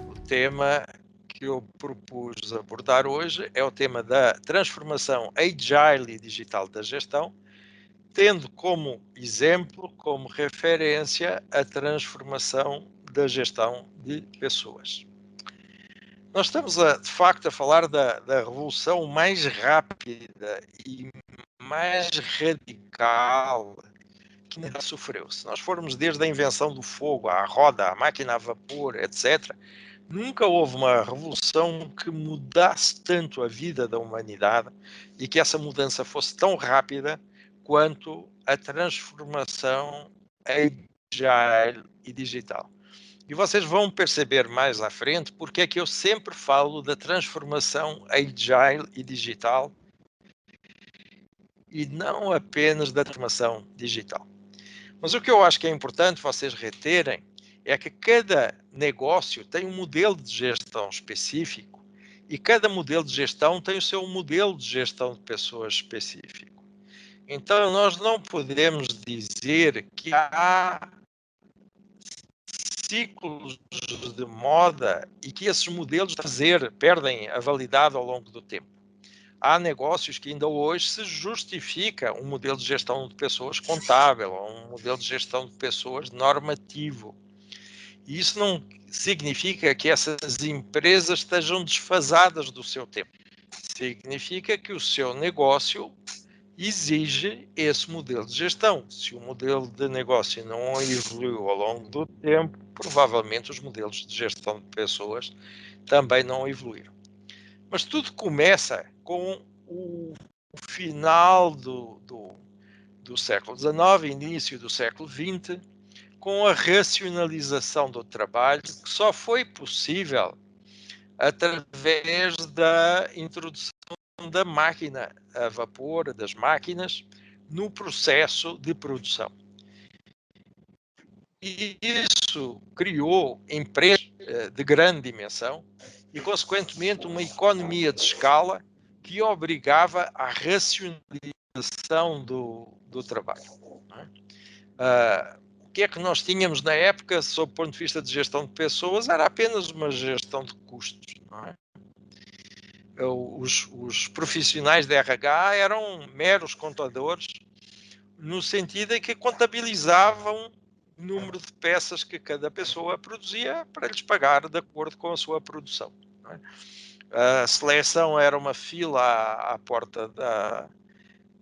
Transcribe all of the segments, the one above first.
O tema que eu propus abordar hoje é o tema da transformação agile e digital da gestão, tendo como exemplo, como referência, a transformação da gestão de pessoas. Nós estamos, de facto, a falar da revolução mais rápida e mais radical que ainda sofreu. Se nós formos desde a invenção do fogo, à roda, à máquina a vapor, etc., nunca houve uma revolução que mudasse tanto a vida da humanidade e que essa mudança fosse tão rápida quanto a transformação agile e digital. E vocês vão perceber mais à frente porque é que eu sempre falo da transformação agile e digital e não apenas da transformação digital. Mas o que eu acho que é importante vocês reterem é que cada negócio tem um modelo de gestão específico e cada modelo de gestão tem o seu modelo de gestão de pessoas específico. Então, nós não podemos dizer que há ciclos de moda e que esses modelos perdem a validade ao longo do tempo. Há negócios que ainda hoje se justifica um modelo de gestão de pessoas contábil, ou um modelo de gestão de pessoas normativo. E isso não significa que essas empresas estejam desfasadas do seu tempo. Significa que o seu negócio exige esse modelo de gestão. Se o modelo de negócio não evoluiu ao longo do tempo, provavelmente os modelos de gestão de pessoas também não evoluíram. Mas tudo começa com o final do século XIX, início do século XX, com a racionalização do trabalho, que só foi possível através da introdução da máquina a vapor, das máquinas, no processo de produção. E isso criou empresas de grande dimensão e, consequentemente, uma economia de escala que obrigava à racionalização do trabalho. O que é que nós tínhamos na época, sob o ponto de vista de gestão de pessoas, era apenas uma gestão de custos. Não é? Os profissionais de RH eram meros contadores, no sentido em que contabilizavam o número de peças que cada pessoa produzia para lhes pagar de acordo com a sua produção. Não é? A seleção era uma fila à porta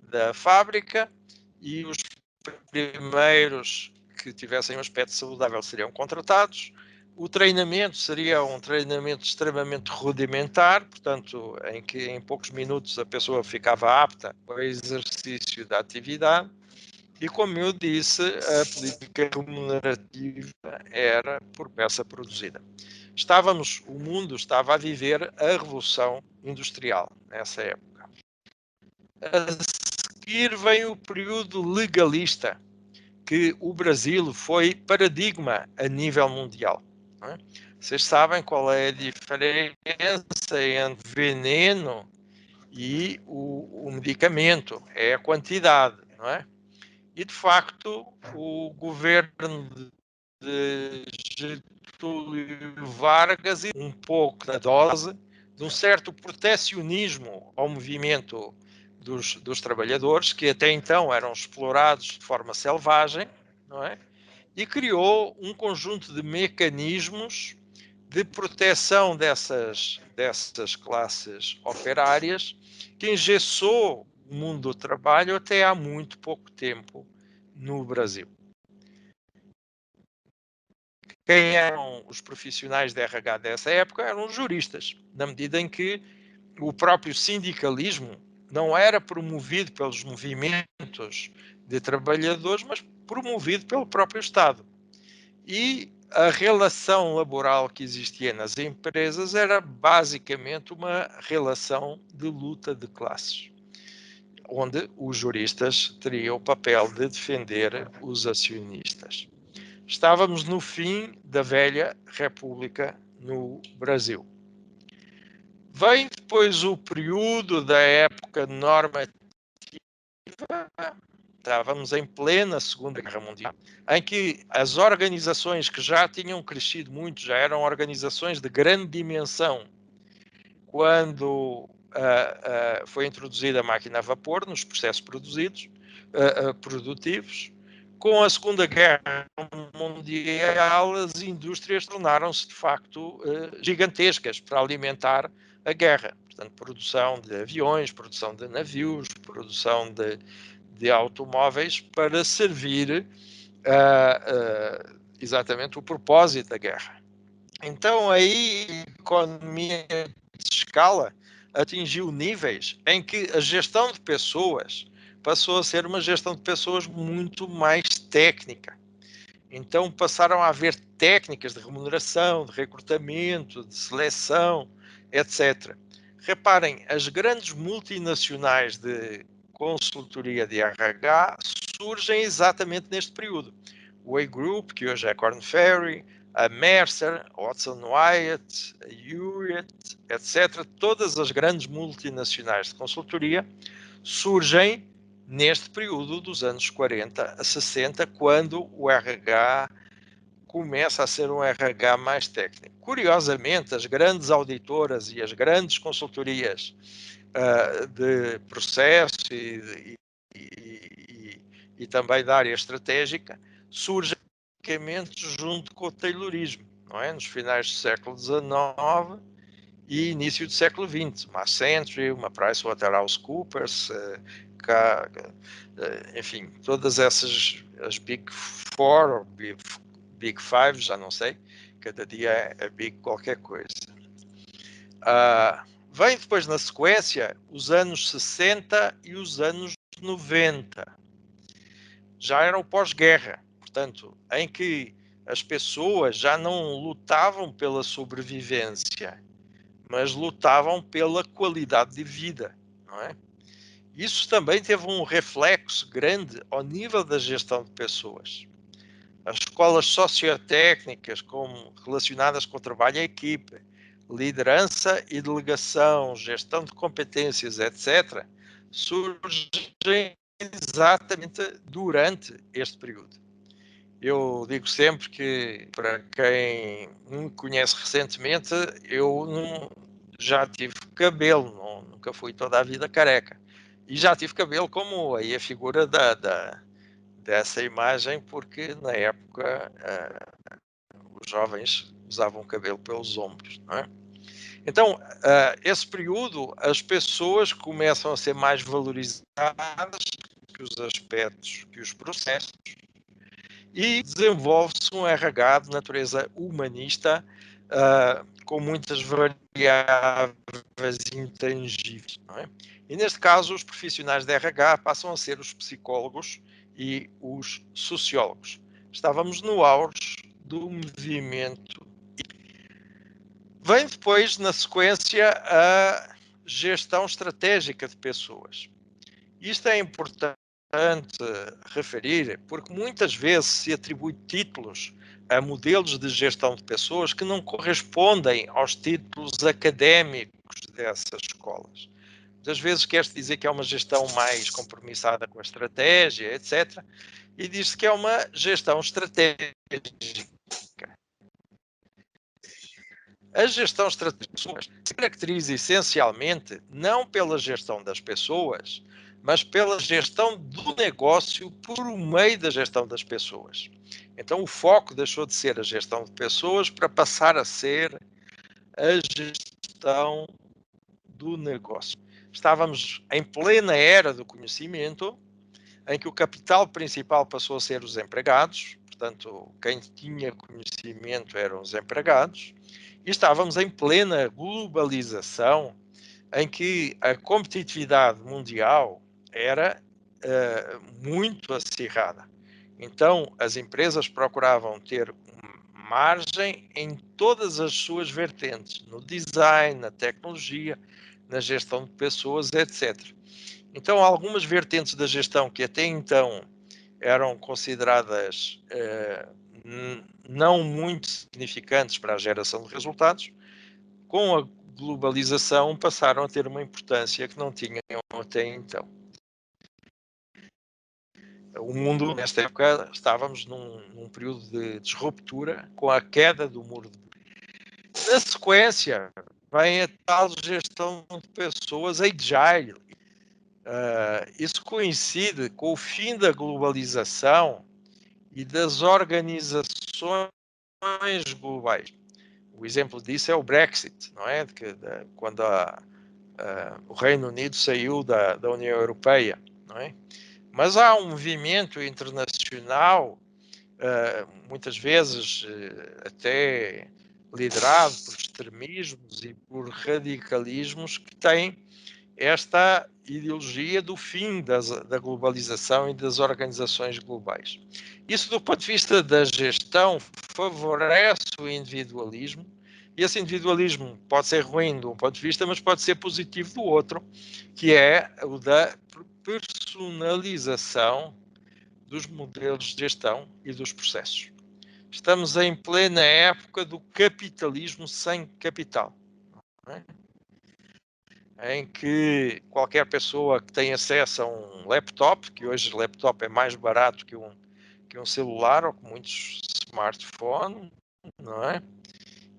da fábrica e os primeiros que tivessem um aspecto saudável seriam contratados. O treinamento seria um treinamento extremamente rudimentar, portanto, em que em poucos minutos a pessoa ficava apta ao exercício da atividade. E, como eu disse, a política remunerativa era por peça produzida. O mundo estava a viver a Revolução Industrial nessa época. A seguir vem o período legalista, que o Brasil foi paradigma a nível mundial. Não é? Vocês sabem qual é a diferença entre veneno e o medicamento? É a quantidade, não é? E, de facto, o governo de Getúlio Vargas, um pouco na dose, de um certo protecionismo ao movimento dos trabalhadores, que até então eram explorados de forma selvagem, não é? E criou um conjunto de mecanismos de proteção dessas classes operárias, que engessou o mundo do trabalho até há muito pouco tempo no Brasil. Quem eram os profissionais de RH dessa época? Eram os juristas, na medida em que o próprio sindicalismo não era promovido pelos movimentos de trabalhadores, mas promovido pelo próprio Estado. E a relação laboral que existia nas empresas era basicamente uma relação de luta de classes, onde os juristas teriam o papel de defender os acionistas. Estávamos no fim da velha República no Brasil. Vem depois o período da época normativa, estávamos em plena Segunda Guerra Mundial, em que as organizações que já tinham crescido muito, já eram organizações de grande dimensão, quando foi introduzida a máquina a vapor nos processos produtivos. Com a Segunda Guerra Mundial, as indústrias tornaram-se de facto gigantescas para alimentar a guerra. Portanto, produção de aviões, produção de navios, produção de automóveis para servir exatamente o propósito da guerra. Então aí a economia de escala atingiu níveis em que a gestão de pessoas passou a ser uma gestão de pessoas muito mais técnica. Então passaram a haver técnicas de remuneração, de recrutamento, de seleção, etc. Reparem, as grandes multinacionais de consultoria de RH surgem exatamente neste período. O Way Group, que hoje é Korn Ferry, a Mercer, a Watson Wyatt, a Hewlett, etc. Todas as grandes multinacionais de consultoria surgem neste período dos anos 40 a 60, quando o RH começa a ser um RH mais técnico. Curiosamente, as grandes auditoras e as grandes consultorias de processo e também da área estratégica surgem junto com o Taylorismo, não é? Nos finais do século XIX e início do século XX, uma Accenture, uma PricewaterhouseCoopers, enfim, todas essas, as Big Four, ou Big Five, já não sei, cada dia é Big qualquer coisa. Vem depois na sequência os anos 60 e os anos 90. Já eram pós-guerra, portanto, em que as pessoas já não lutavam pela sobrevivência, mas lutavam pela qualidade de vida, não é? Isso também teve um reflexo grande ao nível da gestão de pessoas. As escolas sociotécnicas, como relacionadas com o trabalho em equipe, liderança e delegação, gestão de competências, etc., surgem exatamente durante este período. Eu digo sempre que, para quem me conhece recentemente, eu já tive cabelo, nunca fui toda a vida careca. E já tive cabelo como aí a figura dessa imagem, porque na época os jovens usavam cabelo pelos ombros, não é? Então, esse período, as pessoas começam a ser mais valorizadas que os aspectos, que os processos, e desenvolve-se um RH de natureza humanista, com muitas variáveis intangíveis, não é? E neste caso, os profissionais de RH passam a ser os psicólogos e os sociólogos. Estávamos no auge do movimento. Vem depois, na sequência, a gestão estratégica de pessoas. Isto é importante referir, porque muitas vezes se atribui títulos a modelos de gestão de pessoas que não correspondem aos títulos académicos dessas escolas. Muitas vezes quer-se dizer que é uma gestão mais compromissada com a estratégia, etc. E diz-se que é uma gestão estratégica. A gestão estratégica se caracteriza essencialmente não pela gestão das pessoas, mas pela gestão do negócio por meio da gestão das pessoas. Então o foco deixou de ser a gestão de pessoas para passar a ser a gestão do negócio. Estávamos em plena era do conhecimento, em que o capital principal passou a ser os empregados, portanto, quem tinha conhecimento eram os empregados, e estávamos em plena globalização, em que a competitividade mundial era muito acirrada. Então, as empresas procuravam ter margem em todas as suas vertentes, no design, na tecnologia, na gestão de pessoas, etc. Então, algumas vertentes da gestão que até então eram consideradas não muito significantes para a geração de resultados, com a globalização passaram a ter uma importância que não tinham até então. O mundo, nesta época, estávamos num período de disruptura com a queda do muro de Berlim. Na sequência, vem a tal gestão de pessoas agile. Isso coincide com o fim da globalização e das organizações globais. O exemplo disso é o Brexit, não é? Quando o Reino Unido saiu da União Europeia, não é? Mas há um movimento internacional, muitas vezes até liderado por extremismos e por radicalismos, que tem esta ideologia do fim da globalização e das organizações globais. Isso, do ponto de vista da gestão, favorece o individualismo, e esse individualismo pode ser ruim de um ponto de vista, mas pode ser positivo do outro, que é o da personalização dos modelos de gestão e dos processos. Estamos em plena época do capitalismo sem capital, não é? Em que qualquer pessoa que tem acesso a um laptop, que hoje o laptop é mais barato que um celular ou que muitos smartphones, não é?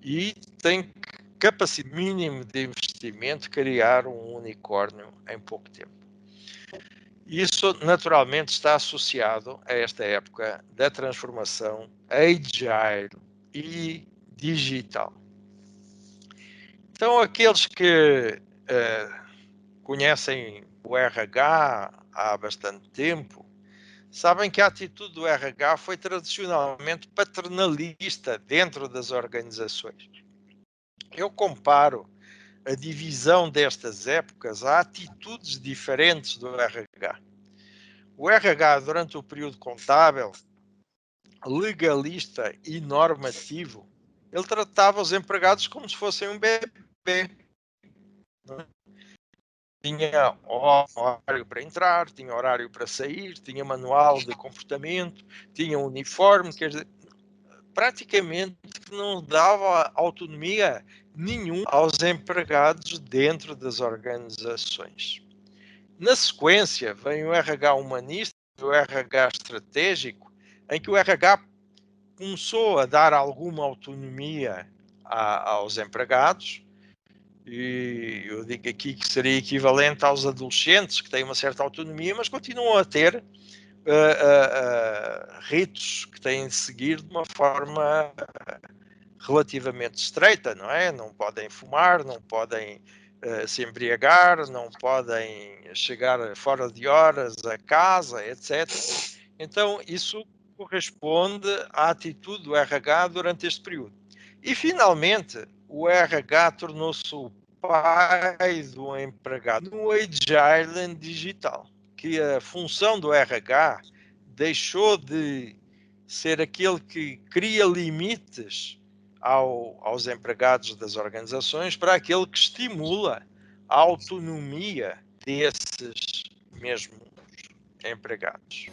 E tem capacidade mínima de investimento criar um unicórnio em pouco tempo. Isso naturalmente está associado a esta época da transformação agile e digital. Então, aqueles que conhecem o RH há bastante tempo, sabem que a atitude do RH foi tradicionalmente paternalista dentro das organizações. Eu comparo a divisão destas épocas a atitudes diferentes do RH. O RH, durante o período contábil, legalista e normativo, ele tratava os empregados como se fossem um bebê. Tinha horário para entrar, tinha horário para sair, tinha manual de comportamento, tinha uniforme, quer dizer, praticamente não dava autonomia nenhuma aos empregados dentro das organizações. Na sequência, vem o RH humanista e o RH estratégico, em que o RH começou a dar alguma autonomia aos empregados, e eu digo aqui que seria equivalente aos adolescentes, que têm uma certa autonomia, mas continuam a ter ritos que têm de seguir de uma forma relativamente estreita, não é? Não podem fumar, não podem se embriagar, não podem chegar fora de horas a casa, etc. Então, isso corresponde à atitude do RH durante este período. E, finalmente, o RH tornou-se o pai do empregado no Agile digital, que a função do RH deixou de ser aquele que cria limites aos empregados das organizações para aquele que estimula a autonomia desses mesmos empregados.